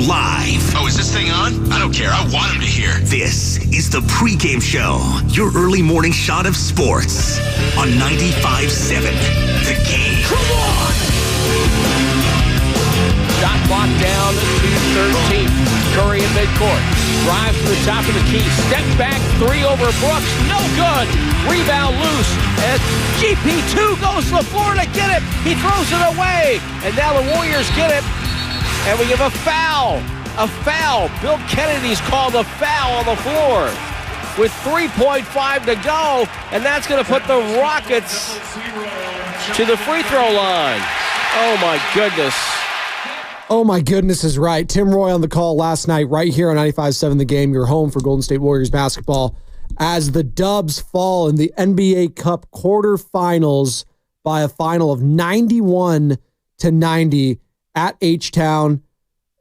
live. Oh, is this thing on? I don't care. I want him to hear. This is the Pregame Show, your early morning shot of sports on 95.7 The Game. Come on! Shot clock down to 13. Curry in midcourt. Drives to the top of the key. Step back, three over Brooks. No good. Rebound loose. As GP2 goes to the floor to get it. He throws it away. And now the Warriors get it. And we give a foul. A foul. Bill Kennedy's called a foul on the floor with 3.5 to go. And that's going to put the Rockets to the free throw line. Oh, my goodness. Oh, my goodness is right. Tim Roy on the call last night right here on 95.7 The Game, your home for Golden State Warriors basketball, as the Dubs fall in the NBA Cup quarterfinals by a final of 91-90 at H-Town.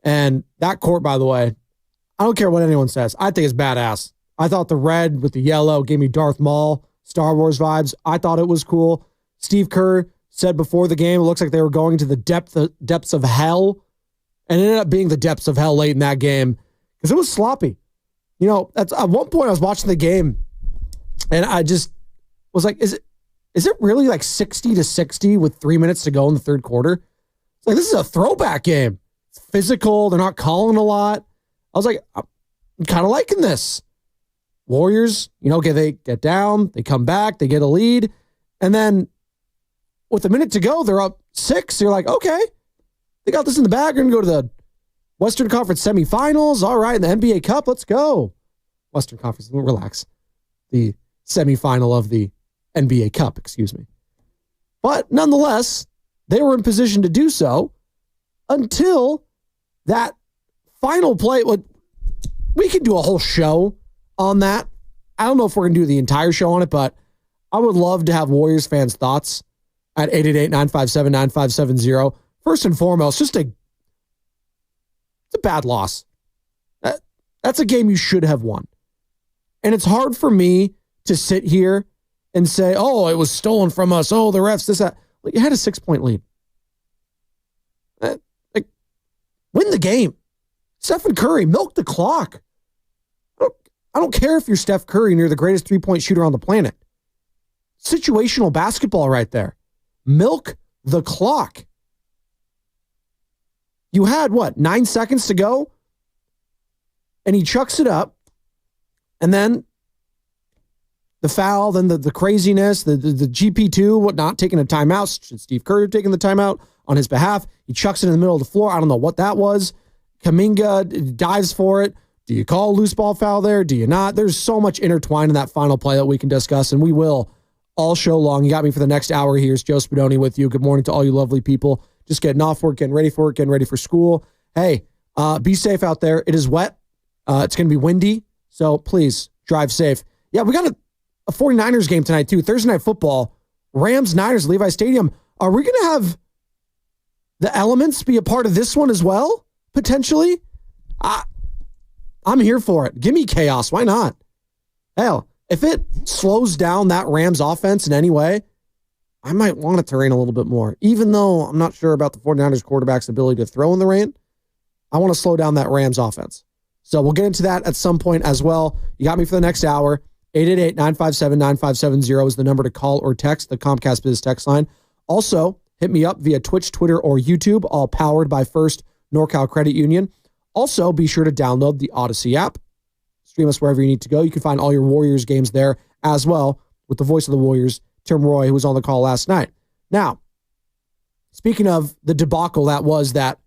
And that court, by the way, I don't care what anyone says. I think it's badass. I thought the red with the yellow gave me Darth Maul, Star Wars vibes. I thought it was cool. Steve Kerr said before the game, it looks like they were going to the depths of hell. And it ended up being the depths of hell late in that game because it was sloppy. You know, at one point I was watching the game and I just was like, is it really like 60-60 with 3 minutes to go in the third quarter? It's like, this is a throwback game. It's physical. They're not calling a lot. I was like, I'm kind of liking this. Warriors, okay, they get down, they come back, they get a lead. And then with a minute to go, they're up 6. You're like, okay. They got this in the bag. We're going to go to the Western Conference semifinals. All right, in the NBA Cup, let's go. Western Conference, relax. The semifinal of the NBA Cup, excuse me. But nonetheless, they were in position to do so until that final play. We could do a whole show on that. I don't know if we're going to do the entire show on it, but I would love to have Warriors fans' thoughts at 888-957-9570. First and foremost, it's a bad loss. That's a game you should have won. And it's hard for me to sit here and say, oh, it was stolen from us. Oh, the refs, this, that. You had a 6-point lead. Win the game. Stephen Curry, milk the clock. I don't care if you're Steph Curry and you're the greatest three-point shooter on the planet. Situational basketball right there. Milk the clock. You had, 9 seconds to go? And he chucks it up. And then the foul, then the craziness, the GP2, not taking a timeout. Steve Kerr taking the timeout on his behalf. He chucks it in the middle of the floor. I don't know what that was. Kuminga dives for it. Do you call a loose ball foul there? Do you not? There's so much intertwined in that final play that we can discuss, and we will all show long. You got me for the next hour here. It's Joe Spadoni with you. Good morning to all you lovely people. Just getting off work, getting ready for work, getting ready for school. Hey, be safe out there. It is wet. It's going to be windy, so please drive safe. Yeah, we got a 49ers game tonight, too. Thursday Night Football. Rams-Niners, Levi Stadium. Are we going to have the elements be a part of this one as well, potentially? I'm here for it. Give me chaos. Why not? Hell, if it slows down that Rams offense in any way, I might want it to rain a little bit more. Even though I'm not sure about the 49ers quarterback's ability to throw in the rain, I want to slow down that Rams offense. So we'll get into that at some point as well. You got me for the next hour. 888-957-9570 is the number to call or text, the Comcast Biz text line. Also, hit me up via Twitch, Twitter, or YouTube, all powered by First NorCal Credit Union. Also, be sure to download the Odyssey app. Stream us wherever you need to go. You can find all your Warriors games there as well with the voice of the Warriors, Tim Roy, who was on the call last night. Now, speaking of the debacle that was that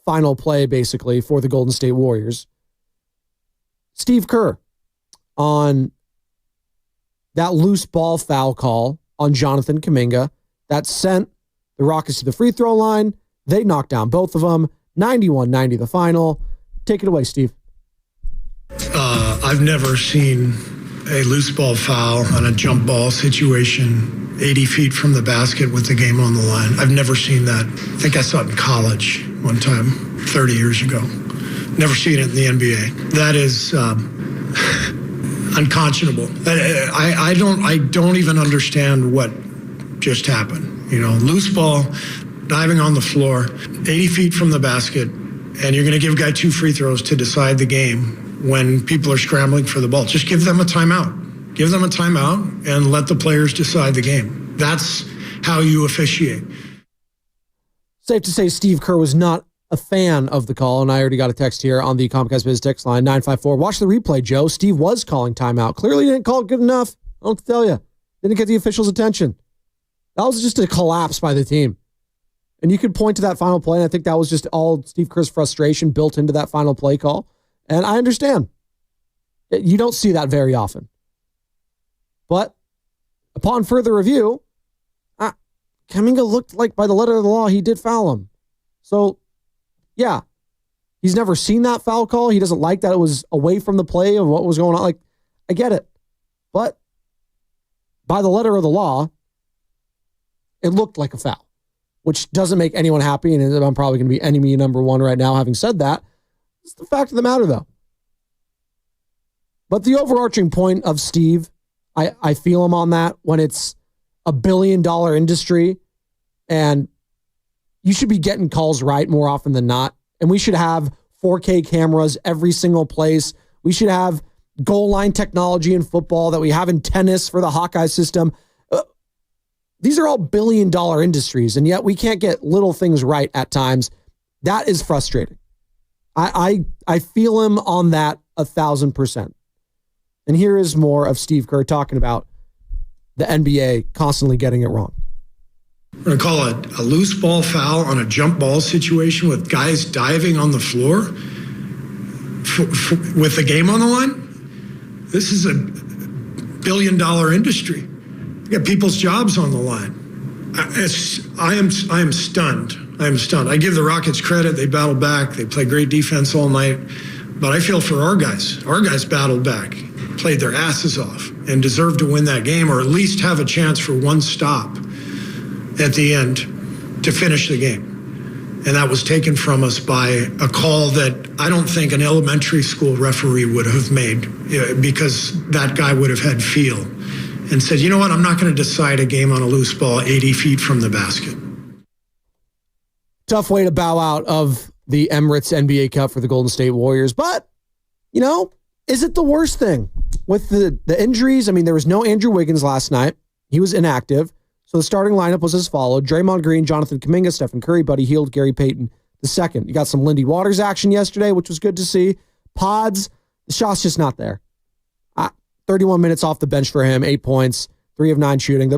final play, basically, for the Golden State Warriors, Steve Kerr on that loose ball foul call on Jonathan Kuminga that sent the Rockets to the free throw line. They knocked down both of them. 91-90 the final. Take it away, Steve. I've never seen a loose ball foul on a jump ball situation 80 feet from the basket with the game on the line. I've never seen that. I think I saw it in college one time 30 years ago. Never seen it in the NBA. That is unconscionable. I don't even understand what just happened. Loose ball, diving on the floor, 80 feet from the basket, and you're going to give a guy 2 free throws to decide the game when people are scrambling for the ball. Just give them a timeout. Give them a timeout and let the players decide the game. That's how you officiate. Safe to say Steve Kerr was not a fan of the call, and I already got a text here on the Comcast Biz text line, 954. Watch the replay, Joe. Steve was calling timeout. Clearly didn't call it good enough. I don't tell you. Didn't get the officials' attention. That was just a collapse by the team. And you could point to that final play, and I think that was just all Steve Kerr's frustration built into that final play call. And I understand. You don't see that very often. But upon further review, Kuminga looked like by the letter of the law, he did foul him. So, yeah, he's never seen that foul call. He doesn't like that it was away from the play of what was going on. Like, I get it. But by the letter of the law, it looked like a foul, which doesn't make anyone happy. And I'm probably going to be enemy number one right now, having said that. It's the fact of the matter, though. But the overarching point of Steve, I feel him on that when it's a $1 billion industry and you should be getting calls right more often than not. And we should have 4K cameras every single place. We should have goal line technology in football that we have in tennis for the Hawkeye system. These are all $1 billion industries, and yet we can't get little things right at times. That is frustrating. I feel him on that 1,000%. And here is more of Steve Kerr talking about the NBA constantly getting it wrong. We're going to call it a loose ball foul on a jump ball situation with guys diving on the floor with the game on the line. This is a $1 billion industry. You got people's jobs on the line. I am stunned. I am stunned. I give the Rockets credit. They battled back. They played great defense all night. But I feel for our guys. Our guys battled back, played their asses off, and deserved to win that game, or at least have a chance for one stop at the end to finish the game. And that was taken from us by a call that I don't think an elementary school referee would have made, because that guy would have had feel and said, you know what, I'm not going to decide a game on a loose ball 80 feet from the basket. Tough way to bow out of the Emirates NBA Cup for the Golden State Warriors. But, you know, is it the worst thing? With the injuries, I mean, there was no Andrew Wiggins last night. He was inactive. So the starting lineup was as followed: Draymond Green, Jonathan Kuminga, Stephen Curry, Buddy Hield, Gary Payton II. You got some Lindy Waters action yesterday, which was good to see. Pods, the shot's just not there. 31 minutes off the bench for him, 8 points, 3 of 9 shooting.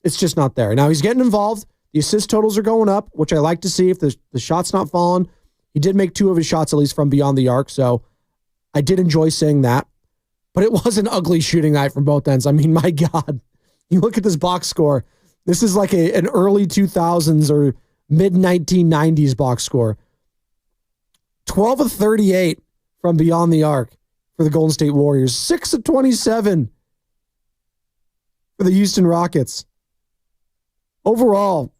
It's just not there. Now he's getting involved. The assist totals are going up, which I like to see if the shot's not falling. He did make 2 of his shots, at least from beyond the arc, so I did enjoy seeing that. But it was an ugly shooting night from both ends. I mean, my God. You look at this box score. This is like an early 2000s or mid-1990s box score. 12 of 38 from beyond the arc for the Golden State Warriors. 6 of 27 for the Houston Rockets. Overall,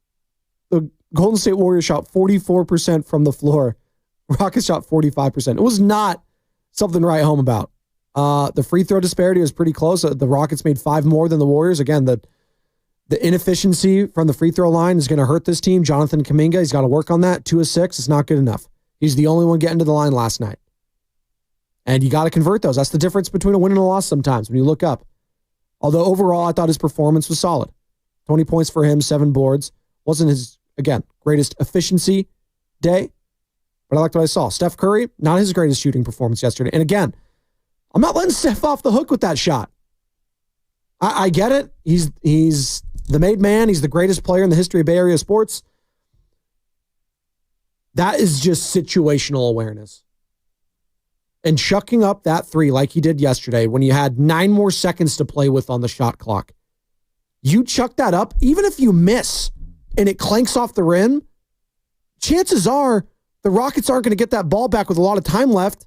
the Golden State Warriors shot 44% from the floor. Rockets shot 45%. It was not something to write home about. The free throw disparity was pretty close. The Rockets made 5 more than the Warriors. Again, the inefficiency from the free throw line is going to hurt this team. Jonathan Kuminga, he's got to work on that. 2 of 6 is not good enough. He's the only one getting to the line last night. And you got to convert those. That's the difference between a win and a loss sometimes when you look up. Although overall, I thought his performance was solid. 20 points for him, 7 boards. Wasn't his, again, greatest efficiency day, but I liked what I saw. Steph Curry, not his greatest shooting performance yesterday. And again, I'm not letting Steph off the hook with that shot. I get it. He's the made man. He's the greatest player in the history of Bay Area sports. That is just situational awareness. And chucking up that 3 like he did yesterday when you had 9 more seconds to play with on the shot clock. You chuck that up, even if you miss and it clanks off the rim, chances are the Rockets aren't going to get that ball back with a lot of time left.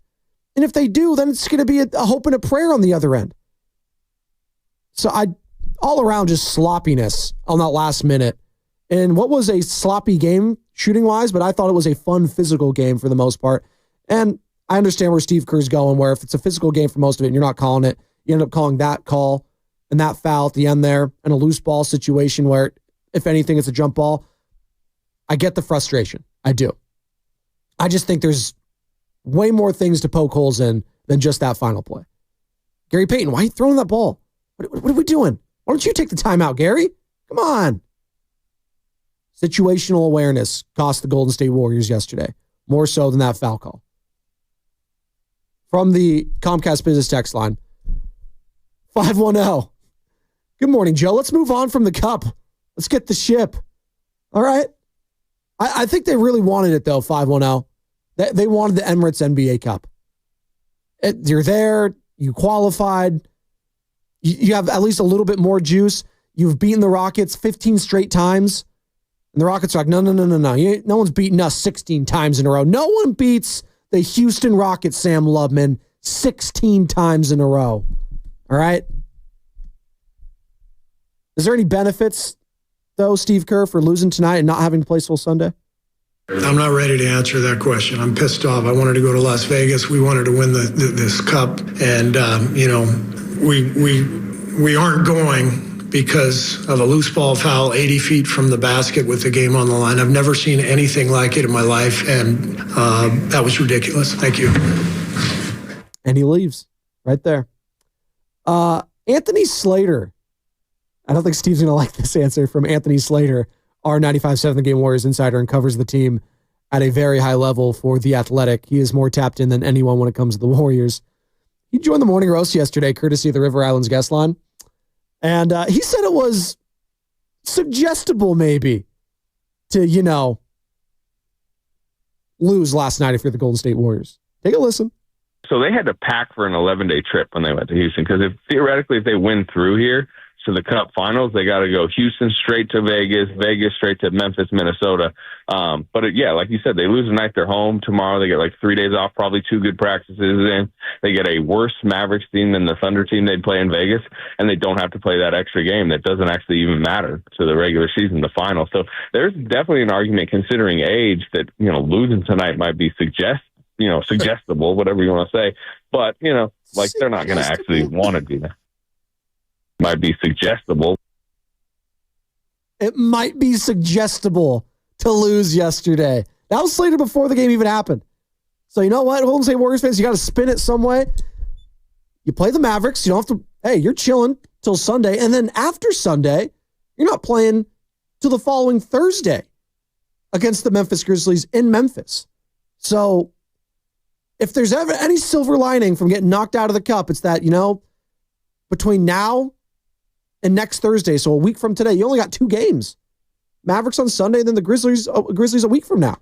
And if they do, then it's going to be a hope and a prayer on the other end. So all around just sloppiness on that last minute. And what was a sloppy game shooting-wise, but I thought it was a fun physical game for the most part. And I understand where Steve Kerr's going, where if it's a physical game for most of it and you're not calling it, you end up calling that call and that foul at the end there and a loose ball situation where, if anything, it's a jump ball. I get the frustration. I do. I just think there's way more things to poke holes in than just that final play. Gary Payton, why are you throwing that ball? What are we doing? Why don't you take the timeout, Gary? Come on. Situational awareness cost the Golden State Warriors yesterday, more so than that foul call. From the Comcast Business text line, 510. Good morning, Joe. Let's move on from the cup. Let's get the ship. All right. I think they really wanted it, though, 510. They wanted the Emirates NBA Cup. You're there. You qualified. You have at least a little bit more juice. You've beaten the Rockets 15 straight times. And the Rockets are like, no. No one's beaten us 16 times in a row. No one beats the Houston Rockets, Sam Lubman, 16 times in a row. All right? Is there any benefits, though, Steve Kerr, for losing tonight and not having to play till Sunday? I'm not ready to answer that question. I'm pissed off. I wanted to go to Las Vegas. We wanted to win this cup. And, we aren't going because of a loose ball foul 80 feet from the basket with the game on the line. I've never seen anything like it in my life, and that was ridiculous. Thank you. And he leaves right there. Anthony Slater. I don't think Steve's going to like this answer from Anthony Slater, our 95.7 The Game Warriors insider, and covers the team at a very high level for The Athletic. He is more tapped in than anyone when it comes to the Warriors. He joined the morning roast yesterday, courtesy of the River Islands guest line. And he said it was suggestible maybe to, lose last night if you're the Golden State Warriors. Take a listen. So they had to pack for an 11-day trip when they went to Houston because theoretically if they win through here to the Cup Finals, they got to go Houston straight to Vegas, Vegas straight to Memphis, Minnesota. Like you said, they lose the night they're home. Tomorrow they get like 3 days off, probably 2 good practices in. They get a worse Mavericks team than the Thunder team they'd play in Vegas, and they don't have to play that extra game that doesn't actually even matter to the regular season, the final. So there's definitely an argument considering age that, losing tonight might be suggestible, whatever you want to say. But, they're not going to actually want to do that. Might be suggestible. It might be suggestible to lose yesterday. That was slated before the game even happened. So you know what, Golden State Warriors fans, you got to spin it some way. You play the Mavericks. You don't have to, you're chilling till Sunday. And then after Sunday, you're not playing till the following Thursday against the Memphis Grizzlies in Memphis. So if there's ever any silver lining from getting knocked out of the cup, it's that, between now and next Thursday, so a week from today, you only got 2 games. Mavericks on Sunday, then the Grizzlies a week from now.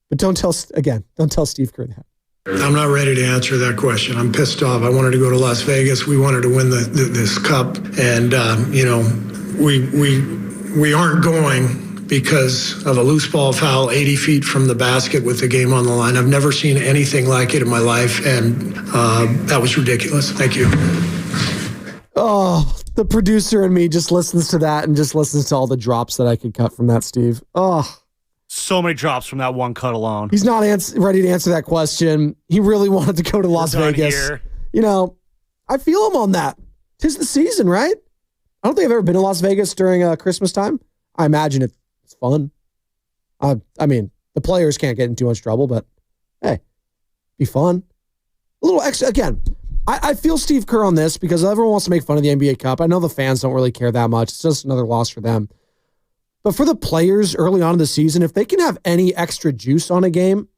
But don't tell Steve Kerr that. I'm not ready to answer that question. I'm pissed off. I wanted to go to Las Vegas. We wanted to win this cup. And, we aren't going because of a loose ball foul 80 feet from the basket with the game on the line. I've never seen anything like it in my life, and that was ridiculous. Thank you. Oh, the producer and me just listens to that and just listens to all the drops that I could cut from that, Steve. Oh, so many drops from that one cut alone. He's not ready to answer that question. He really wanted to go to Las Vegas. Here. I feel him on that. 'Tis the season, right? I don't think I've ever been to Las Vegas during Christmas time. I imagine it's fun. The players can't get in too much trouble, but hey, be fun. A little extra, again, I feel Steve Kerr on this because everyone wants to make fun of the NBA Cup. I know the fans don't really care that much. It's just another loss for them. But for the players early on in the season, if they can have any extra juice on a game,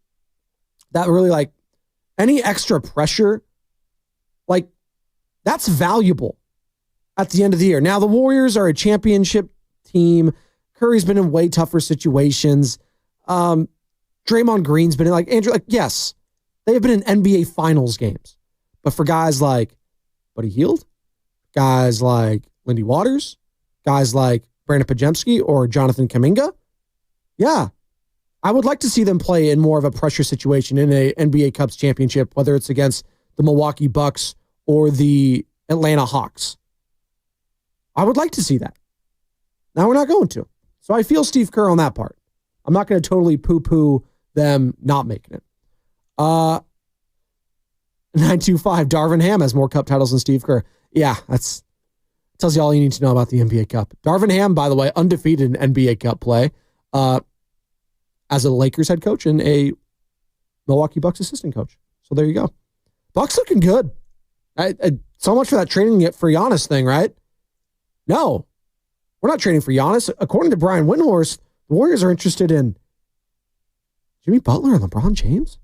that really any extra pressure, that's valuable at the end of the year. Now, the Warriors are a championship team. Curry's been in way tougher situations. Draymond Green's been in, Andrew, yes, they have been in NBA Finals games. But for guys like Buddy Hield, guys like Lindy Waters, guys like Brandon Pajemski or Jonathan Kuminga, I would like to see them play in more of a pressure situation in a NBA Cups championship, whether it's against the Milwaukee Bucks or the Atlanta Hawks. I would like to see that. Now we're not going to. So I feel Steve Kerr on that part. I'm not going to totally poo-poo them not making it. 925, Darvin Ham has more cup titles than Steve Kerr. Yeah, that's tells you all you need to know about the NBA Cup. Darvin Ham, by the way, undefeated in NBA Cup play. as a Lakers head coach and a Milwaukee Bucks assistant coach. So there you go. Bucks looking good. So much for that trading for Giannis thing, right? No, we're not trading for Giannis. According to Brian Windhorst, the Warriors are interested in Jimmy Butler and LeBron James.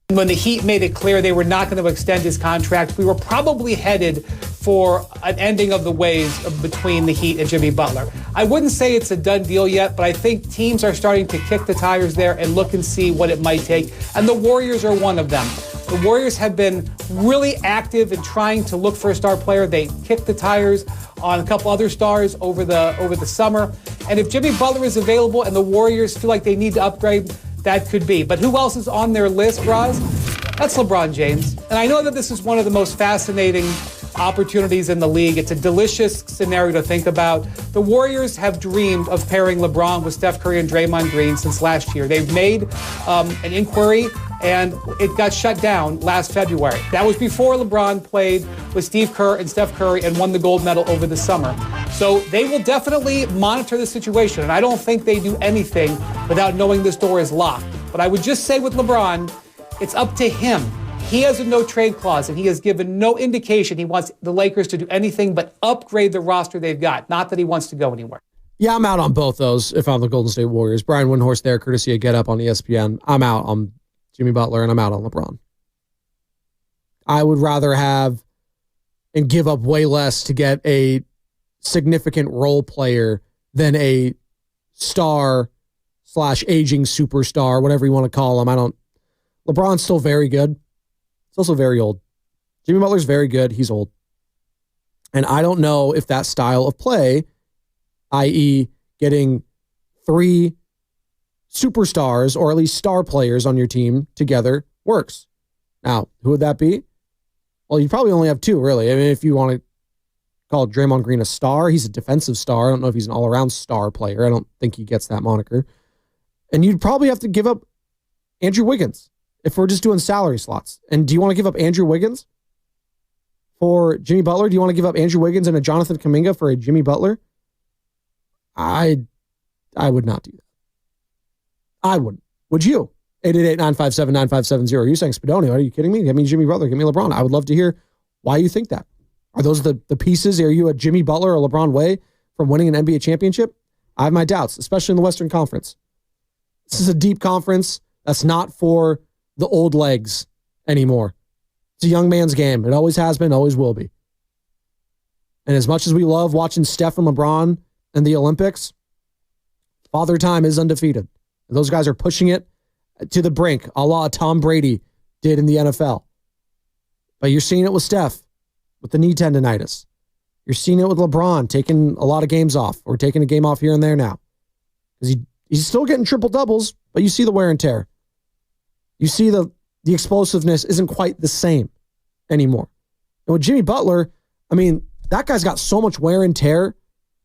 When the Heat made it clear they were not going to extend his contract, we were probably headed for an ending of the ways between the Heat and Jimmy Butler. I wouldn't say it's a done deal yet, but I think teams are starting to kick the tires there and look and see what it might take. And the Warriors are one of them. The Warriors have been really active in trying to look for a star player. They kicked the tires on a couple other stars over the summer. And if Jimmy Butler is available and the Warriors feel like they need to upgrade, that could be. But who else is on their list, Roz? That's LeBron James. And I know that this is one of the most fascinating opportunities in the league. It's a delicious scenario to think about. The Warriors have dreamed of pairing LeBron with Steph Curry and Draymond Green since last year. They've made an inquiry, and it got shut down last February. That was before LeBron played with Steve Kerr and Steph Curry and won the gold medal over the summer. So they will definitely monitor the situation, and I don't think they do anything without knowing this door is locked. But I would just say with LeBron, it's up to him. He has a no-trade clause, and he has given no indication he wants the Lakers to do anything but upgrade the roster they've got. Not that he wants to go anywhere. Yeah, I'm out on both those if I'm the Golden State Warriors. Brian Windhorst there, courtesy of Get Up on ESPN. I'm out on Jimmy Butler, and I'm out on LeBron. I would rather have and give up way less to get a significant role player than a star/aging superstar, whatever you want to call him. LeBron's still very good. He's also very old. Jimmy Butler's very good. He's old. And I don't know if that style of play, i.e. getting 3 superstars or at least star players on your team together, works. Now, who would that be? Well, you probably only have 2, really. I mean, if you want to call Draymond Green a star, he's a defensive star. I don't know if he's an all-around star player. I don't think he gets that moniker. And you'd probably have to give up Andrew Wiggins if we're just doing salary slots. And do you want to give up Andrew Wiggins for Jimmy Butler? Do you want to give up Andrew Wiggins and a Jonathan Kuminga for a Jimmy Butler? I would not do that. I wouldn't. Would you? 888-957-9570. Are you saying Spadoni? Are you kidding me? Give me Jimmy Butler. Give me LeBron. I would love to hear why you think that. Are those the pieces? Are you a Jimmy Butler or LeBron way from winning an NBA championship? I have my doubts, especially in the Western Conference. This is a deep conference that's not for the old legs anymore. It's a young man's game. It always has been, always will be. And as much as we love watching Steph and LeBron in the Olympics, Father Time is undefeated. Those guys are pushing it to the brink, a la Tom Brady did in the NFL. But you're seeing it with Steph, with the knee tendonitis. You're seeing it with LeBron taking a lot of games off, or taking a game off here and there now. Because he's still getting triple doubles, but you see the wear and tear. You see the explosiveness isn't quite the same anymore. And with Jimmy Butler, I mean, that guy's got so much wear and tear,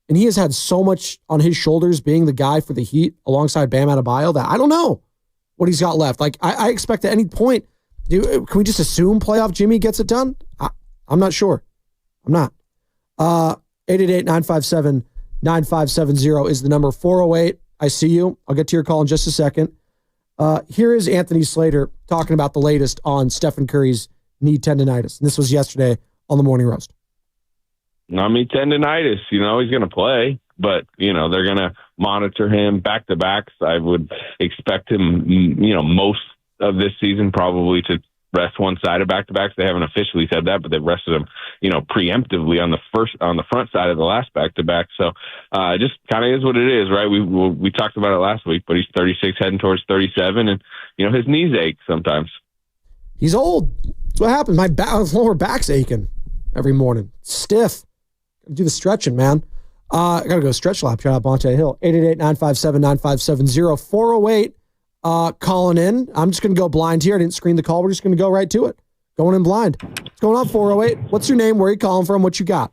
and he has had so much on his shoulders being the guy for the Heat alongside Bam Adebayo that I don't know what he's got left. Like, I expect at any point, can we just assume playoff Jimmy gets it done? I'm not sure. I'm not. 888-957-9570 is the number. 408, I see you. I'll get to your call in just a second. Here is Anthony Slater talking about the latest on Stephen Curry's knee tendonitis. And this was yesterday on the Morning Roast. I mean, tendonitis, he's going to play, but, they're going to monitor him back-to-backs. I would expect him, most of this season probably to rest one side of back-to-backs. They haven't officially said that, but they've rested him, preemptively on the front side of the last back-to-back. So just kind of is what it is, right? We talked about it last week, but he's 36 heading towards 37, and, his knees ache sometimes. He's old. That's what happens. My lower back's aching every morning. Stiff. Do the stretching, man. I got to go stretch lap. Shout out Bonte Hill. 888-957-9570. 408 calling in. I'm just going to go blind here. I didn't screen the call. We're just going to go right to it. Going in blind. What's going on, 408? What's your name? Where are you calling from? What you got?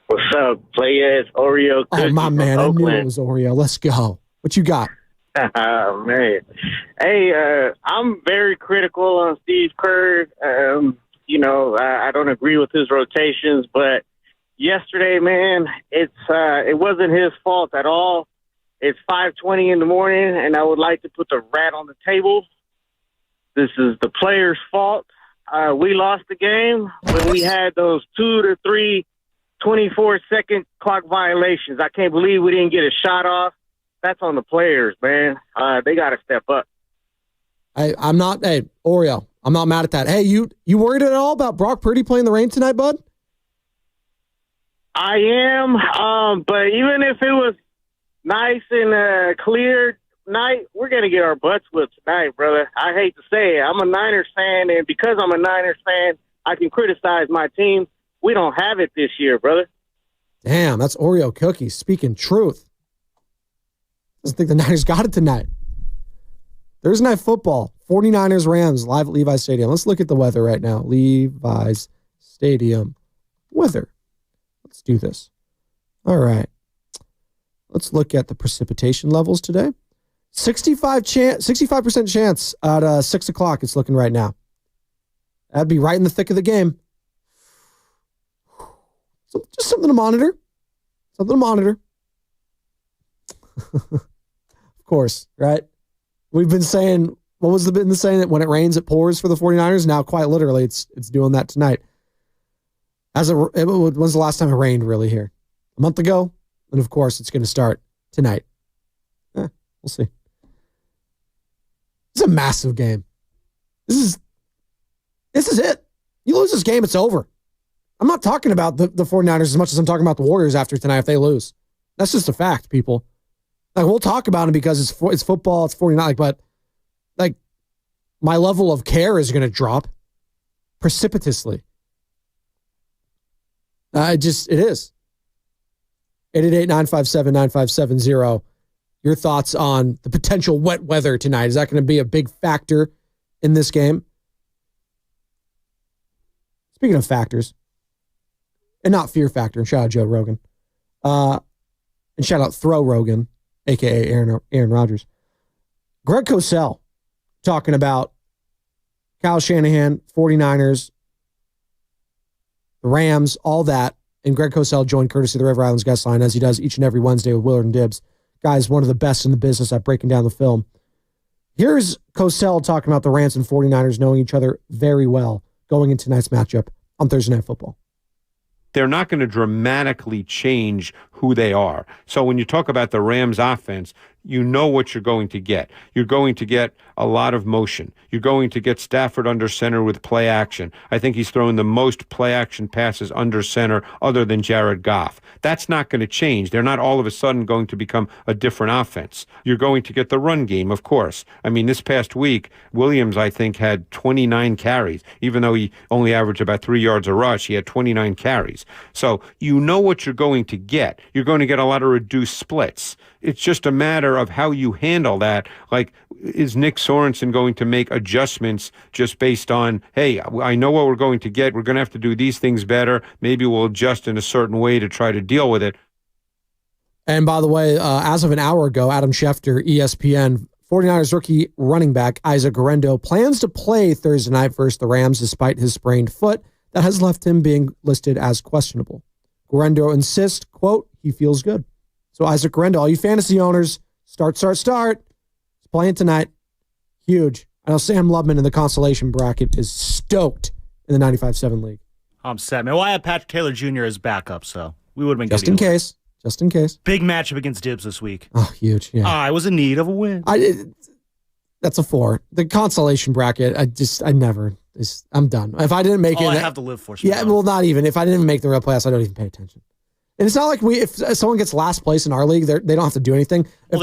What's up? Play Oreo cookie. Oh, my man. I knew Oakland. it was Oreo. Let's go. What you got? Oh, man. Hey, I'm very critical on Steve Kerr. I don't agree with his rotations, but yesterday, man, it wasn't his fault at all. It's 5:20 in the morning, and I would like to put the rat on the table. This is the players' fault. We lost the game when we had those 2 to 3 24-second clock violations. I can't believe we didn't get a shot off. That's on the players, man. They got to step up. I'm not, hey, Oreo, I'm not mad at that. Hey, you worried at all about Brock Purdy playing the rain tonight, bud? I am, but even if it was nice and clear night, we're going to get our butts whipped tonight, brother. I hate to say it. I'm a Niners fan, and because I'm a Niners fan, I can criticize my team. We don't have it this year, brother. Damn, that's Oreo Cookies speaking truth. Doesn't think the Niners got it tonight. Thursday Night Football, 49ers Rams, live at Levi's Stadium. Let's look at the weather right now. Levi's Stadium weather. Let's do this. All right. Let's look at the precipitation levels today. 65% chance at 6 o'clock it's looking right now. That'd be right in the thick of the game. So just something to monitor. Something to monitor. Of course, right? We've been saying, what was the saying that when it rains, it pours for the 49ers? Now, quite literally, it's doing that tonight. When's the last time it rained really here? A month ago? And of course, it's going to start tonight. We'll see. It's a massive game. This is it. You lose this game, it's over. I'm not talking about the 49ers as much as I'm talking about the Warriors after tonight if they lose. That's just a fact, people. Like, we'll talk about it because it's football, it's 49, but like my level of care is going to drop precipitously. It is. 888-957-9570. Your thoughts on the potential wet weather tonight. Is that going to be a big factor in this game? Speaking of factors, and not fear factor, shout out Joe Rogan. And shout out Throw Rogan, a.k.a. Aaron Rodgers. Greg Cosell talking about Kyle Shanahan, 49ers, the Rams, all that. And Greg Cosell joined courtesy of the River Islands guest line, as he does each and every Wednesday with Willard and Dibbs. Guy's one of the best in the business at breaking down the film. Here's Cosell talking about the Rams and 49ers knowing each other very well going into tonight's matchup on Thursday Night Football. They're not going to dramatically change who they are. So when you talk about the Rams offense, you know what you're going to get. You're going to get a lot of motion. You're going to get Stafford under center with play action. I think he's throwing the most play action passes under center other than Jared Goff. That's not going to change. They're not all of a sudden going to become a different offense. You're going to get the run game, of course. I mean, this past week, Williams, I think, had 29 carries. Even though he only averaged about 3 yards a rush, he had 29 carries. So you know what you're going to get. You're going to get a lot of reduced splits. It's just a matter of how you handle that. Like, is Nick Sorensen going to make adjustments just based on, hey, I know what we're going to get. We're going to have to do these things better. Maybe we'll adjust in a certain way to try to deal with it. And by the way, as of an hour ago, Adam Schefter, ESPN, 49ers rookie running back Isaac Guerendo plans to play Thursday night versus the Rams despite his sprained foot that has left him being listed as questionable. Guerendo insists, quote, he feels good. So Isaac Guerendo, all you fantasy owners, start. He's playing tonight. Huge. I know Sam Lubman in the consolation bracket is stoked in the 95-7 league. I'm set, man. Well, I have Patrick Taylor Jr. as backup, so we would have been Just in case. Big matchup against Dibbs this week. Oh, huge. Yeah. I was in need of a win. That's a 4. The consolation bracket, I'm done. If I didn't make it. I have to live for. Yeah, well, not even. If I didn't make the real playoffs, I don't even pay attention. And it's not like if someone gets last place in our league, they don't have to do anything. If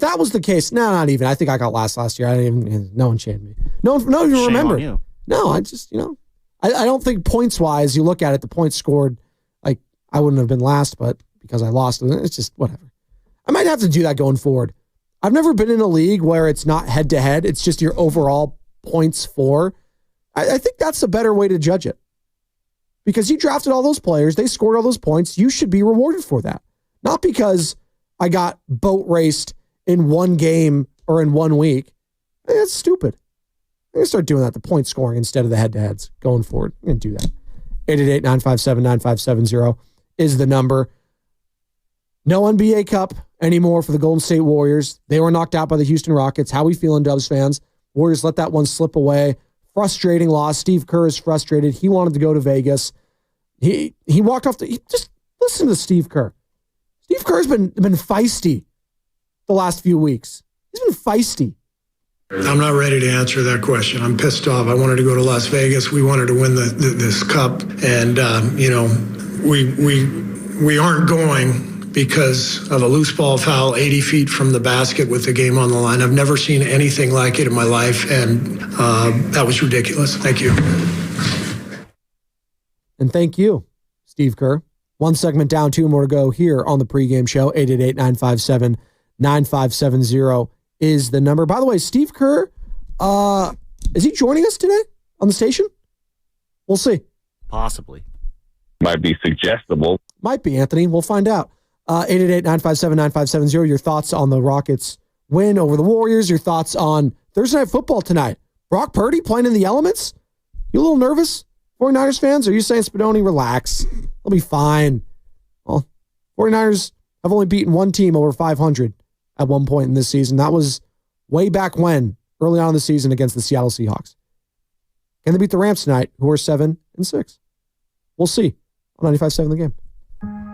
that was the case, no, not even. I think I got last year. No one shamed me. No one even remembered. No, I just, I don't think points wise, you look at it, the points scored, like I wouldn't have been last, but because I lost, it's just whatever. I might have to do that going forward. I've never been in a league where it's not head to head. It's just your overall points for. I think that's a better way to judge it. Because you drafted all those players, they scored all those points, you should be rewarded for that. Not because I got boat raced in one game or in 1 week. That's stupid. I'm going to start doing that, the point scoring instead of the head-to-heads going forward. I'm going to do that. 888-957-9570 is the number. No NBA Cup anymore for the Golden State Warriors. They were knocked out by the Houston Rockets. How we feeling, Dubs fans? Warriors let that one slip away. Frustrating loss. Steve Kerr is frustrated. He wanted to go to Vegas. He walked off just listen to Steve Kerr. Steve Kerr's been feisty the last few weeks. He's been feisty. I'm not ready to answer that question. I'm pissed off. I wanted to go to Las Vegas. We wanted to win this cup, and we aren't going because of a loose ball foul 80 feet from the basket with the game on the line. I've never seen anything like it in my life, and that was ridiculous. Thank you. And thank you, Steve Kerr. One segment down, two more to go here on the pregame show. 888-957-9570 is the number. By the way, Steve Kerr, is he joining us today on the station? We'll see. Possibly. Might be suggestible. Might be, Anthony. We'll find out. 888-957-9570. Your thoughts on the Rockets win over the Warriors. Your thoughts on Thursday Night Football tonight. Brock Purdy playing in the elements. You a little nervous, 49ers fans? Or are you saying, Spadoni, relax? They'll be fine. Well, 49ers have only beaten one team over 500 at one point in this season. That was way back when, early on in the season against the Seattle Seahawks. Can they beat the Rams tonight, who are 7-6? We'll see on 95.7 The Game.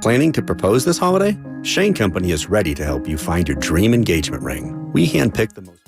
Planning to propose this holiday? Shane Company is ready to help you find your dream engagement ring. We handpick the most.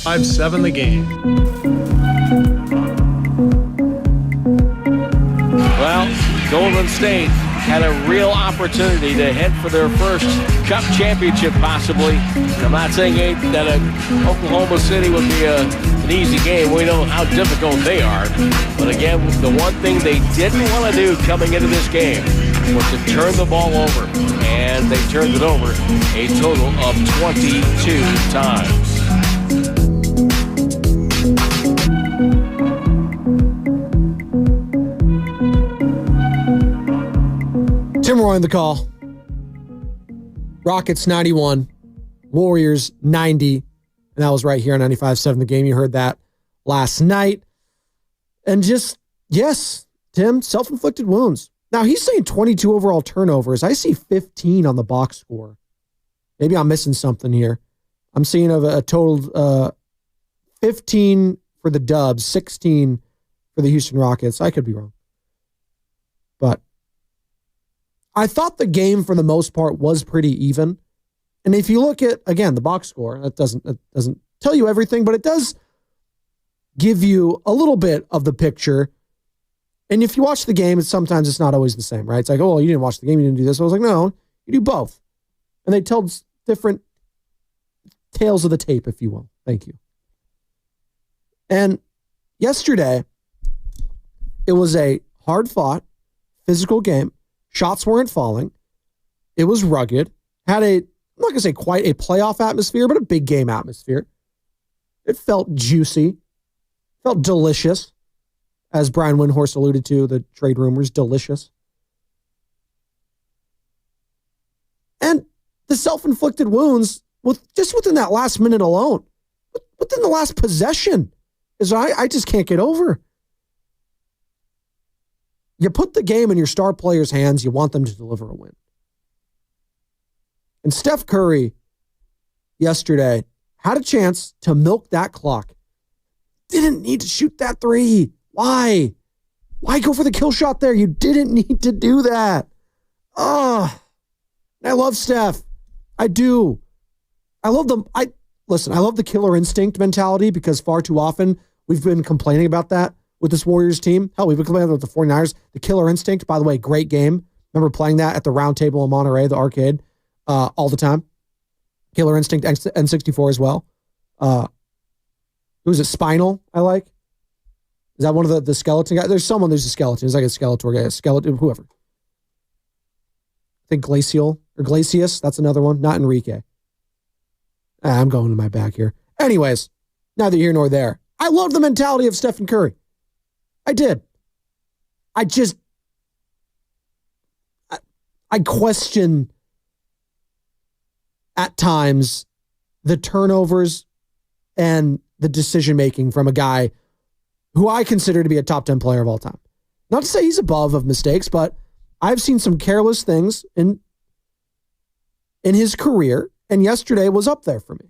5-7 the game. Well, Golden State had a real opportunity to head for their first Cup championship, possibly. I'm not saying that Oklahoma City would be an easy game. We know how difficult they are. But again, the one thing they didn't want to do coming into this game was to turn the ball over. And they turned it over a total of 22 times. Tim Roy on the call. Rockets 91, Warriors 90. And that was right here on 95.7 The Game. You heard that last night. And just, yes, Tim, self-inflicted wounds. Now, he's saying 22 overall turnovers. I see 15 on the box score. Maybe I'm missing something here. I'm seeing a total 15 for the Dubs, 16 for the Houston Rockets. I could be wrong. But I thought the game, for the most part, was pretty even. And if you look at, again, the box score, that doesn't tell you everything, but it does give you a little bit of the picture. And if you watch the game, sometimes it's not always the same, right? It's like, oh, well, you didn't watch the game, you didn't do this. I was like, no, you do both. And they told different tales of the tape, if you will. Thank you. And yesterday, it was a hard-fought, physical game. Shots weren't falling. It was rugged. Had I'm not going to say quite a playoff atmosphere, but a big game atmosphere. It felt juicy. Felt delicious. As Brian Windhorst alluded to, the trade rumors, delicious. And the self-inflicted wounds, just within that last minute alone, within the last possession, is I just can't get over. You put the game in your star players' hands, you want them to deliver a win. And Steph Curry yesterday had a chance to milk that clock. Didn't need to shoot that three. Why? Why go for the kill shot there? You didn't need to do that. Oh, I love Steph. I do. I love them. I love the killer instinct mentality, because far too often we've been complaining about that with this Warriors team. Hell, we've been complaining about the 49ers. The killer instinct, by the way, great game. Remember playing that at the Round Table in Monterey, the arcade, all the time. Killer Instinct N64 as well. Who was it? Spinal, I like. Is that one of the skeleton guys? There's a skeleton. It's like a Skeletor guy, a skeleton, whoever. I think Glacial or Glacius. That's another one. Not Enrique. I'm going to my back here. Anyways, neither here nor there. I love the mentality of Stephen Curry. I did. I question at times the turnovers and the decision-making from a guy who I consider to be a top 10 player of all time. Not to say he's above of mistakes, but I've seen some careless things in his career, and yesterday was up there for me.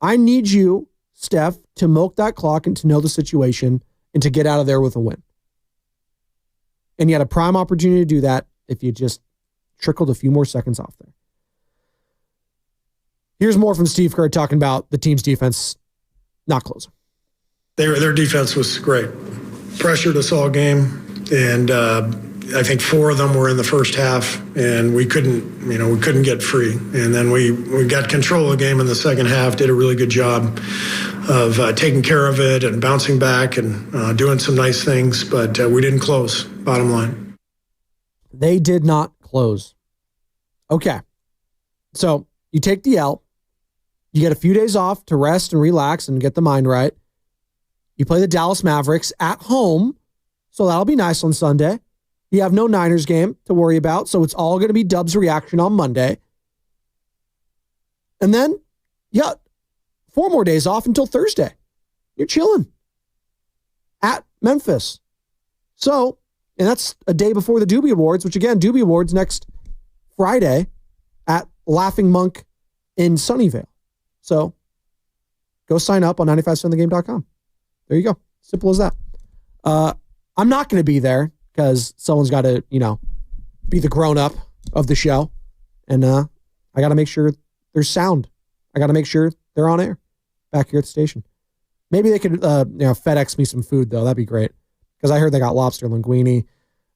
I need you, Steph, to milk that clock and to know the situation and to get out of there with a win. And you had a prime opportunity to do that if you just trickled a few more seconds off there. Here's more from Steve Kerr talking about the team's defense not closing. Their defense was great. Pressured us all game, and I think 4 of them were in the first half, and we couldn't get free. And then we got control of the game in the second half, did a really good job of taking care of it and bouncing back and doing some nice things, but we didn't close, bottom line. They did not close. Okay. So you take the L. You get a few days off to rest and relax and get the mind right. You play the Dallas Mavericks at home, so that'll be nice on Sunday. You have no Niners game to worry about, so it's all going to be Dubs reaction on Monday. And then, 4 more days off until Thursday. You're chilling at Memphis. So, and that's a day before the Doobie Awards, which again, Doobie Awards next Friday at Laughing Monk in Sunnyvale. So, go sign up on 957thegame.com. There you go. Simple as that. I'm not going to be there because someone's got to, be the grown-up of the show. And I got to make sure there's sound. I got to make sure they're on air. back here at the station. Maybe they could FedEx me some food, though. That'd be great. Because I heard they got lobster linguine.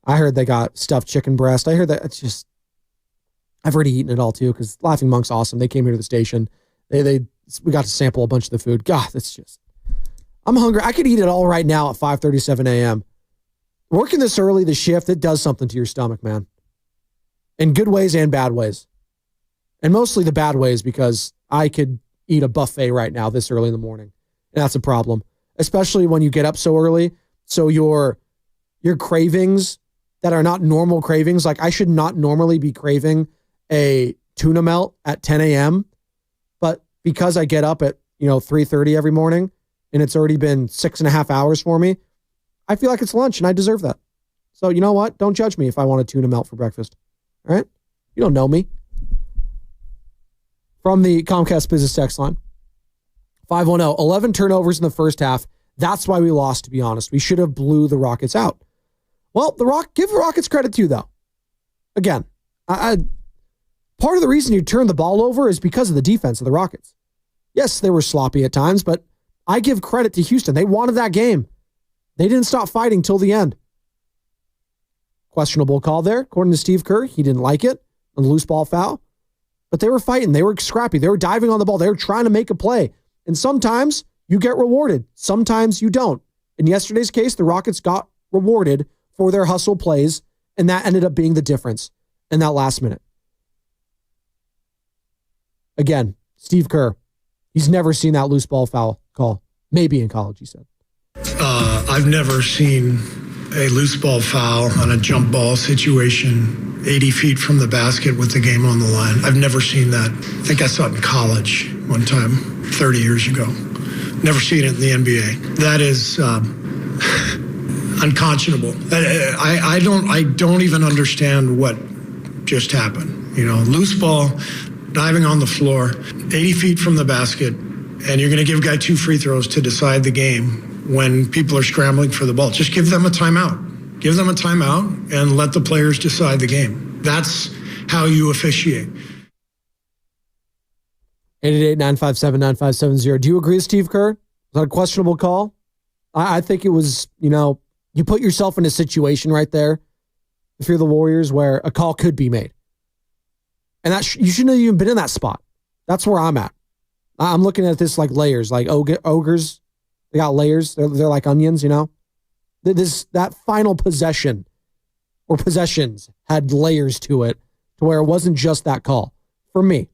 I heard they got stuffed chicken breast. I heard that it's just... I've already eaten it all, too, because Laughing Monk's awesome. They came here to the station. We got to sample a bunch of the food. God, that's just... I'm hungry. I could eat it all right now at 5:37 a.m. Working this early, the shift, it does something to your stomach, man. In good ways and bad ways. And mostly the bad ways, because I could eat a buffet right now this early in the morning. And that's a problem. Especially when you get up so early. So your cravings that are not normal cravings, like I should not normally be craving a tuna melt at 10 a.m. But because I get up at 3:30 every morning and it's already been 6.5 hours for me, I feel like it's lunch and I deserve that. So you know what? Don't judge me if I want a tuna melt for breakfast. All right? You don't know me. From the Comcast Business Text line, 510, 11 turnovers in the first half. That's why we lost, to be honest. We should have blew the Rockets out. Well, give the Rockets credit too, though. Again, part of the reason you turned the ball over is because of the defense of the Rockets. Yes, they were sloppy at times, but I give credit to Houston. They wanted that game. They didn't stop fighting till the end. Questionable call there, according to Steve Kerr. He didn't like it. A loose ball foul. But they were fighting. They were scrappy. They were diving on the ball. They were trying to make a play. And sometimes you get rewarded. Sometimes you don't. In yesterday's case, the Rockets got rewarded for their hustle plays, and that ended up being the difference in that last minute. Again, Steve Kerr, he's never seen that loose ball foul call. Maybe in college, he said. I've never seen a loose ball foul on a jump ball situation 80 feet from the basket with the game on the line. I've never seen that. I think I saw it in college one time 30 years ago. Never seen it in the NBA. That is unconscionable. I don't even understand what just happened. Loose ball, diving on the floor, 80 feet from the basket, and you're going to give a guy 2 free throws to decide the game when people are scrambling for the ball. Just give them a timeout. Give them a timeout and let the players decide the game. That's how you officiate. 888-957-9570. Do you agree with Steve Kerr? Was that a questionable call? I think it was, you put yourself in a situation right there, if you're the Warriors, where a call could be made. And you shouldn't have even been in that spot. That's where I'm at. I'm looking at this like layers, like ogres. They got layers. They're like onions, That final possession or possessions had layers to it to where it wasn't just that call. For me.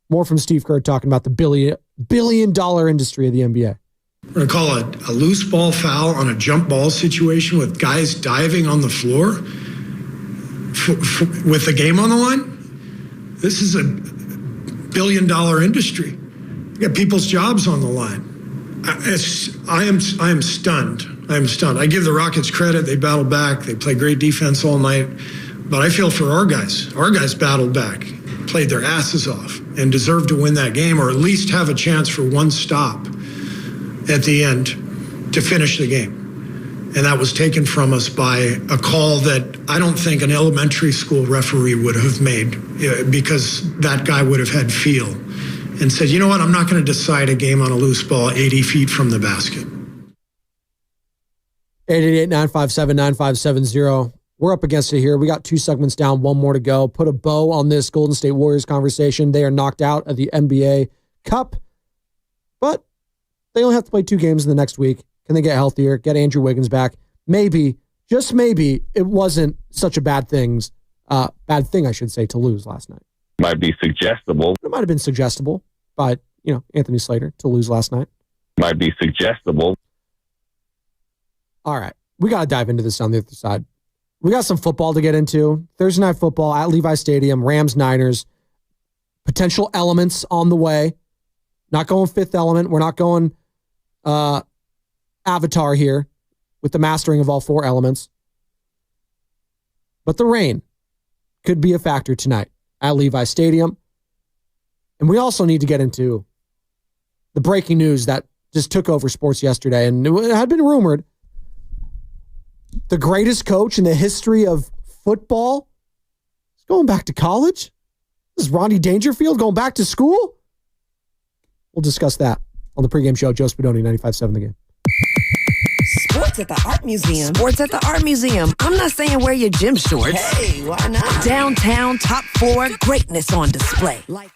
More from Steve Kerr talking about the billion-dollar industry of the NBA. We're going to call it a loose ball foul on a jump ball situation with guys diving on the floor with the game on the line. This is a billion-dollar industry. You got people's jobs on the line. I am stunned. I give the Rockets credit. They battled back. They played great defense all night. But I feel for our guys. Our guys battled back, played their asses off, and deserved to win that game, or at least have a chance for one stop at the end to finish the game. And that was taken from us by a call that I don't think an elementary school referee would have made, because that guy would have had feel and said, you know what, I'm not going to decide a game on a loose ball 80 feet from the basket. 888-957-9570. We're up against it here. We got 2 segments down, 1 more to go. Put a bow on this Golden State Warriors conversation. They are knocked out of the NBA Cup, but they only have to play 2 games in the next week. Can they get healthier, get Andrew Wiggins back? Maybe, just maybe, it wasn't such a bad thing, I should say, to lose last night. Might be suggestible. It might have been suggestible by, Anthony Slater to lose last night. Might be suggestible. All right. We got to dive into this on the other side. We got some football to get into. Thursday night football at Levi Stadium, Rams, Niners. Potential elements on the way. Not going Fifth Element. We're not going Avatar here with the mastering of all 4 elements. But the rain could be a factor tonight at Levi Stadium. And we also need to get into the breaking news that just took over sports yesterday. And it had been rumored. The greatest coach in the history of football is going back to college? This is Ronnie Dangerfield going back to school? We'll discuss that on the pregame show. Joe Spadoni, 95.7 The Game. Sports at the Art Museum. Sports at the Art Museum. I'm not saying wear your gym shorts. Hey, why not? Downtown, top floor, greatness on display. Like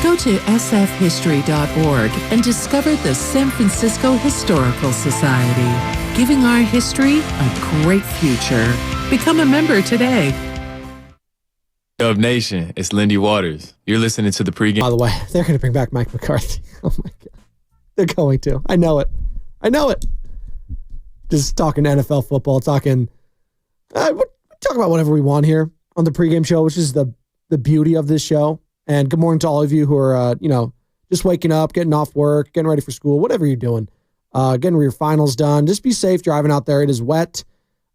Go to sfhistory.org and discover the San Francisco Historical Society, giving our history a great future. Become a member today. Dub Nation, it's Lindy Waters. You're listening to the pregame. By the way, they're going to bring back Mike McCarthy. Oh my God. They're going to. I know it. Just talking NFL football, talking about whatever we want here on the pregame show, which is the beauty of this show. And good morning to all of you who are, just waking up, getting off work, getting ready for school, whatever you're doing, getting your finals done. Just be safe driving out there. It is wet.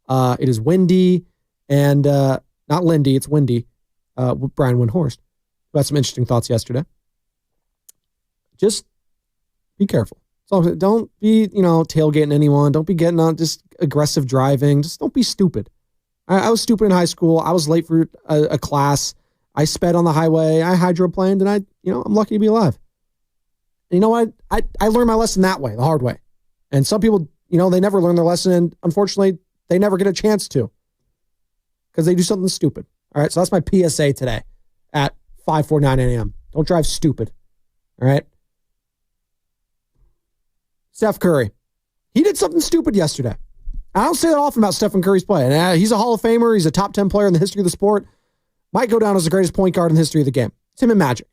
It is windy. And not Lindy, it's windy. Brian Windhorst, who had some interesting thoughts yesterday. Just be careful. So don't be, tailgating anyone. Don't be getting on just aggressive driving. Just don't be stupid. I was stupid in high school. I was late for a class. I sped on the highway. I hydroplaned, and I'm lucky to be alive. And you know what? I learned my lesson that way, the hard way. And some people, they never learn their lesson, and unfortunately, they never get a chance to because they do something stupid. All right, so that's my PSA today at 5:49 a.m. Don't drive stupid. All right? Steph Curry. He did something stupid yesterday. I don't say that often about Stephen Curry's play. And he's a Hall of Famer. He's a top 10 player in the history of the sport. Might go down as the greatest point guard in the history of the game. It's him and Magic.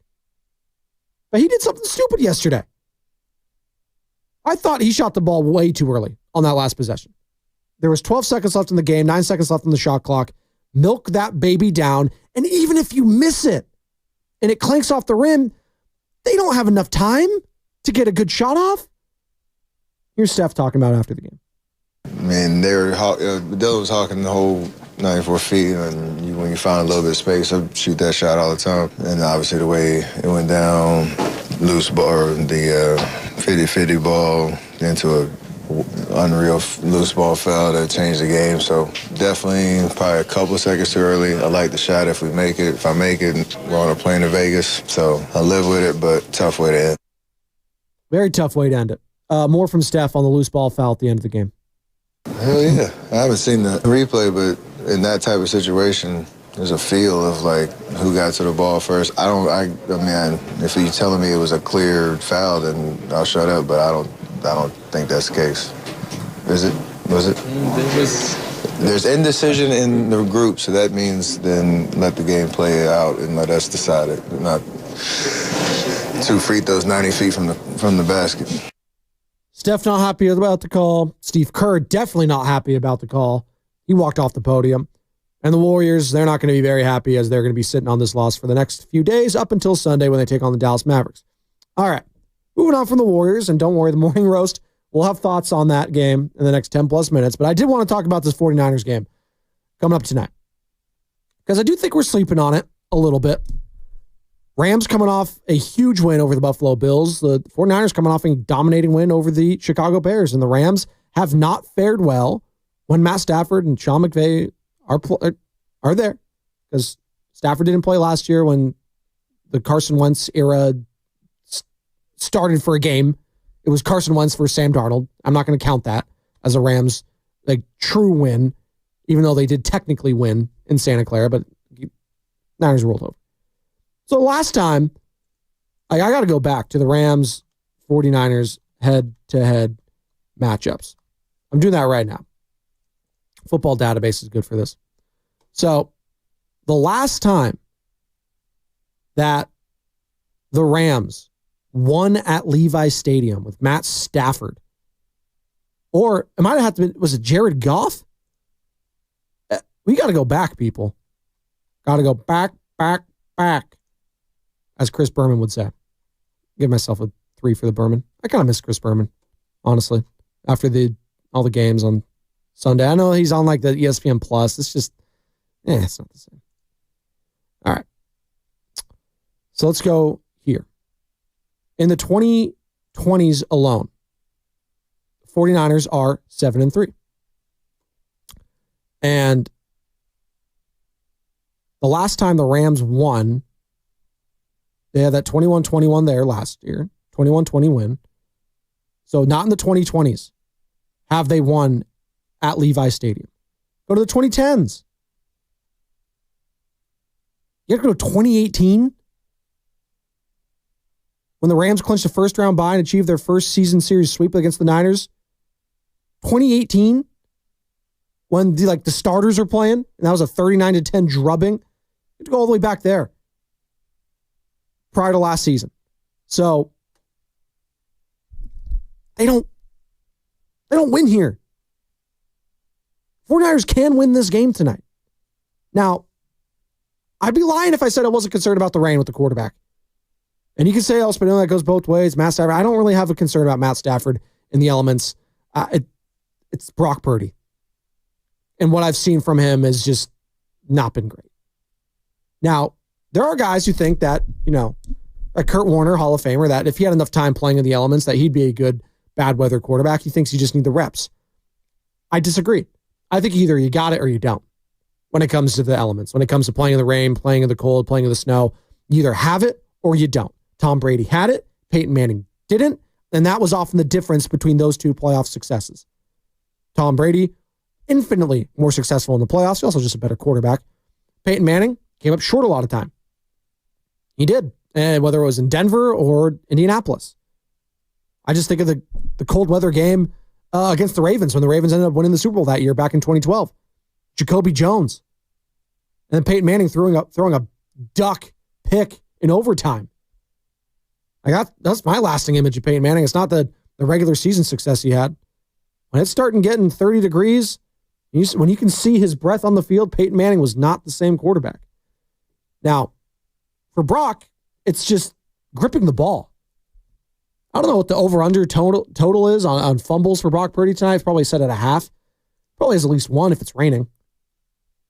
But he did something stupid yesterday. I thought he shot the ball way too early on that last possession. There was 12 seconds left in the game, 9 seconds left on the shot clock. Milk that baby down. And even if you miss it and it clanks off the rim, they don't have enough time to get a good shot off. Here's Steph talking about after the game. Man, Dylan was hawking the whole 94 feet, and when you find a little bit of space, I shoot that shot all the time. And obviously the way it went down, loose ball, or the 50-50 ball into a unreal loose ball foul that changed the game. So definitely probably a couple seconds too early. I like the shot if we make it. If I make it, we're on a plane to Vegas. So I live with it, but tough way to end. Very tough way to end it. More from Steph on the loose ball foul at the end of the game. Hell yeah. I haven't seen the replay, but in that type of situation, there's a feel of like who got to the ball first. I mean, if you're telling me it was a clear foul, then I'll shut up, but I don't think that's the case. Is it? Was it? There's indecision in the group, so that means then let the game play out and let us decide it. Not 2 free throws 90 feet from the basket. Steph not happy about the call. Steve Kerr definitely not happy about the call. He walked off the podium. And the Warriors, they're not going to be very happy as they're going to be sitting on this loss for the next few days up until Sunday when they take on the Dallas Mavericks. All right. Moving on from the Warriors, and don't worry, the morning roast, we'll have thoughts on that game in the next 10 plus minutes. But I did want to talk about this 49ers game coming up tonight because I do think we're sleeping on it a little bit. Rams coming off a huge win over the Buffalo Bills. The 49ers coming off a dominating win over the Chicago Bears. And the Rams have not fared well when Matt Stafford and Sean McVay are there. Because Stafford didn't play last year when the Carson Wentz era started for a game. It was Carson Wentz for Sam Darnold. I'm not going to count that as a Rams true win, even though they did technically win in Santa Clara, but Niners rolled over. So last time, I got to go back to the Rams 49ers head-to-head matchups. I'm doing that right now. Football database is good for this. So the last time that the Rams won at Levi Stadium with Matt Stafford, or it might have to be, was it Jared Goff? We got to go back, people. Got to go back, as Chris Berman would say. Give myself a 3 for the Berman. I kind of miss Chris Berman, honestly, after all the games on Sunday. I know he's on like the ESPN Plus. It's just, it's not the same. All right. So let's go here. In the 2020s alone, 49ers are 7-3. And the last time the Rams won, they had that 21-21 there last year, 21-20 win. So not in the 2020s have they won at Levi Stadium. Go to the 2010s. You have to go to 2018. when the Rams clinched a first-round bye and achieved their first season series sweep against the Niners. 2018, when the starters are playing, and that was a 39-10 drubbing. You have to go all the way back there. Prior to last season. So they don't win here. 49ers can win this game tonight. Now, I'd be lying if I said I wasn't concerned about the rain with the quarterback. And you can say, Spadoni, that goes both ways. Matt Stafford. I don't really have a concern about Matt Stafford in the elements. It's Brock Purdy. And what I've seen from him has just not been great. Now, there are guys who think that, like Kurt Warner, Hall of Famer, that if he had enough time playing in the elements, that he'd be a good bad weather quarterback. He thinks you just need the reps. I disagree. I think either you got it or you don't when it comes to the elements. When it comes to playing in the rain, playing in the cold, playing in the snow, you either have it or you don't. Tom Brady had it. Peyton Manning didn't. And that was often the difference between those two playoff successes. Tom Brady, infinitely more successful in the playoffs. He's also just a better quarterback. Peyton Manning came up short a lot of time. He did. And whether it was in Denver or Indianapolis. I just think of the cold weather game against the Ravens when the Ravens ended up winning the Super Bowl that year back in 2012. Jacoby Jones. And then Peyton Manning throwing a duck pick in overtime. That's my lasting image of Peyton Manning. It's not the regular season success he had. When it's starting getting 30 degrees, when you can see his breath on the field, Peyton Manning was not the same quarterback. Now, for Brock, it's just gripping the ball. I don't know what the over-under total is on fumbles for Brock Purdy tonight. It's probably set at 0.5. Probably has at least one if it's raining.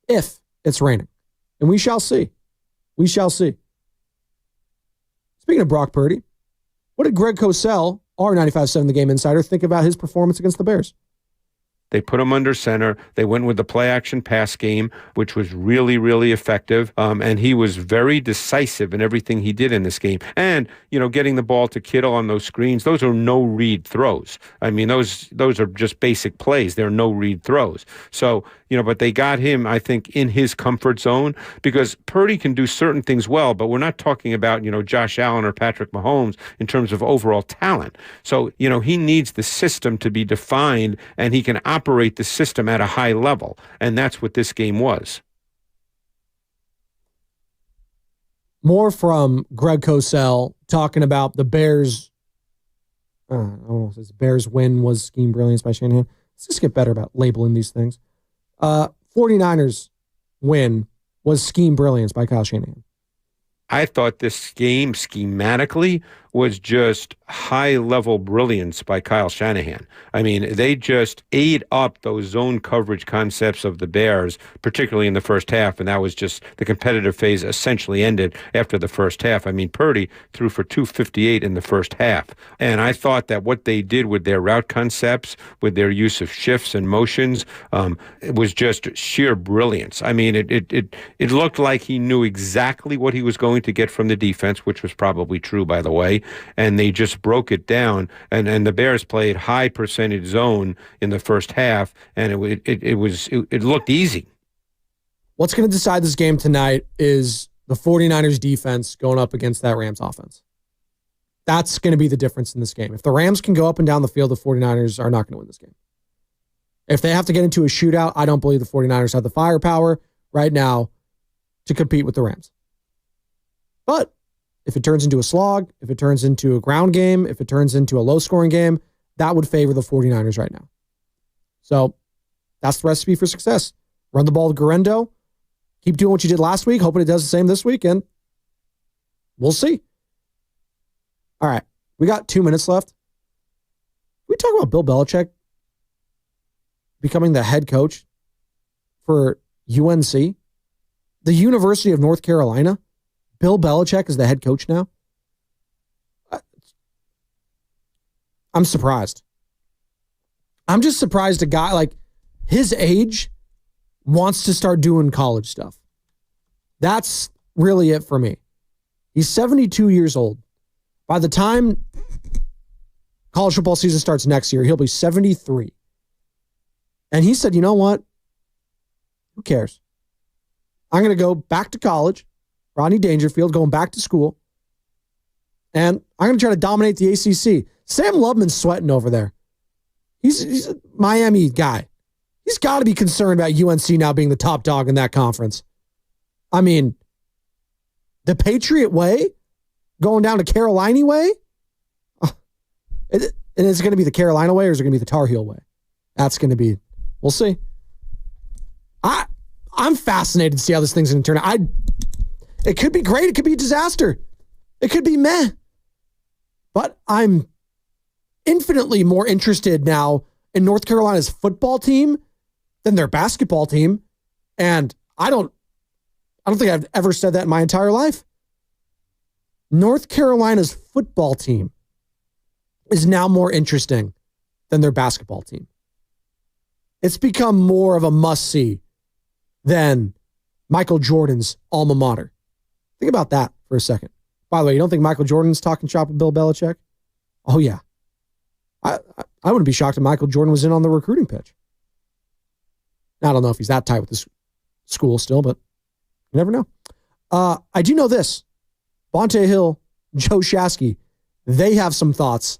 If it's raining. And we shall see. We shall see. Speaking of Brock Purdy, what did Greg Cosell, our 95.7 The Game Insider, think about his performance against the Bears? They put him under center. They went with the play-action pass game, which was really, really effective. And he was very decisive in everything he did in this game. And, getting the ball to Kittle on those screens, those are no-read throws. I mean, those are just basic plays. They're no-read throws. So, but they got him, I think, in his comfort zone because Purdy can do certain things well, but we're not talking about, Josh Allen or Patrick Mahomes in terms of overall talent. So, he needs the system to be defined and he can operate the system at a high level. And that's what this game was. More from Greg Cosell talking about the Bears. I don't know if this Bears win was scheme brilliance by Shanahan. Let's just get better about labeling these things. 49ers win was scheme brilliance by Kyle Shanahan. I thought this game schematically was just high-level brilliance by Kyle Shanahan. I mean, they just ate up those zone coverage concepts of the Bears, particularly in the first half, and that was just the competitive phase essentially ended after the first half. I mean, Purdy threw for 258 in the first half, and I thought that what they did with their route concepts, with their use of shifts and motions, it was just sheer brilliance. I mean, it looked like he knew exactly what he was going to get from the defense, which was probably true, by the way, and they just broke it down. And the Bears played high percentage zone in the first half, and it looked easy. What's going to decide this game tonight is the 49ers defense going up against that Rams offense. That's going to be the difference in this game. If the Rams can go up and down the field, the 49ers are not going to win this game. If they have to get into a shootout, I don't believe the 49ers have the firepower right now to compete with the Rams. But if it turns into a slog, if it turns into a ground game, if it turns into a low-scoring game, that would favor the 49ers right now. So that's the recipe for success. Run the ball to Guerrero. Keep doing what you did last week, hoping it does the same this week, and we'll see. All right, we got 2 minutes left. Can we talk about Bill Belichick becoming the head coach for UNC, the University of North Carolina? Bill Belichick is the head coach now? I'm surprised. I'm just surprised a guy like his age wants to start doing college stuff. That's really it for me. He's 72 years old. By the time college football season starts next year, he'll be 73. And he said, you know what? Who cares? I'm going to go back to college. Rodney Dangerfield going back to school. And I'm going to try to dominate the ACC. Sam Lubman's sweating over there. He's a Miami guy. He's got to be concerned about UNC now being the top dog in that conference. I mean, the Patriot way, going down to Carolina way, and is it going to be the Carolina way or is it going to be the Tar Heel way? That's going to be, we'll see. I'm fascinated to see how this thing's going to turn out. It could be great. It could be a disaster. It could be meh. But I'm infinitely more interested now in North Carolina's football team than their basketball team. And I don't think I've ever said that in my entire life. North Carolina's football team is now more interesting than their basketball team. It's become more of a must-see than Michael Jordan's alma mater. Think about that for a second. By the way, you don't think Michael Jordan's talking shop with Bill Belichick? Oh, yeah. I wouldn't be shocked if Michael Jordan was in on the recruiting pitch. Now, I don't know if he's that tight with this school still, but you never know. I do know this. Bonte Hill, Joe Shasky, they have some thoughts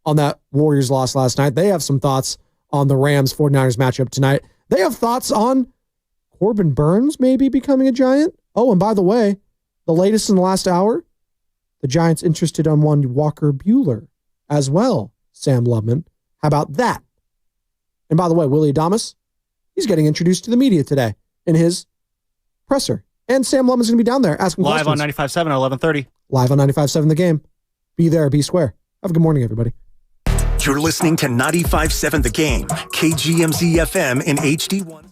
on that Warriors loss last night. They have some thoughts on the Rams 49ers matchup tonight. They have thoughts on Corbin Burns maybe becoming a Giant. Oh, and by the way, the latest in the last hour, the Giants interested on one Walker Buehler as well, Sam Lubman. How about that? And by the way, Willie Adames, he's getting introduced to the media today in his presser. And Sam Lubman's going to be down there asking live questions. Live on 95.7 at 11:30. Live on 95.7 The Game. Be there, be square. Have a good morning, everybody. You're listening to 95.7 The Game, KGMZ FM in HD1.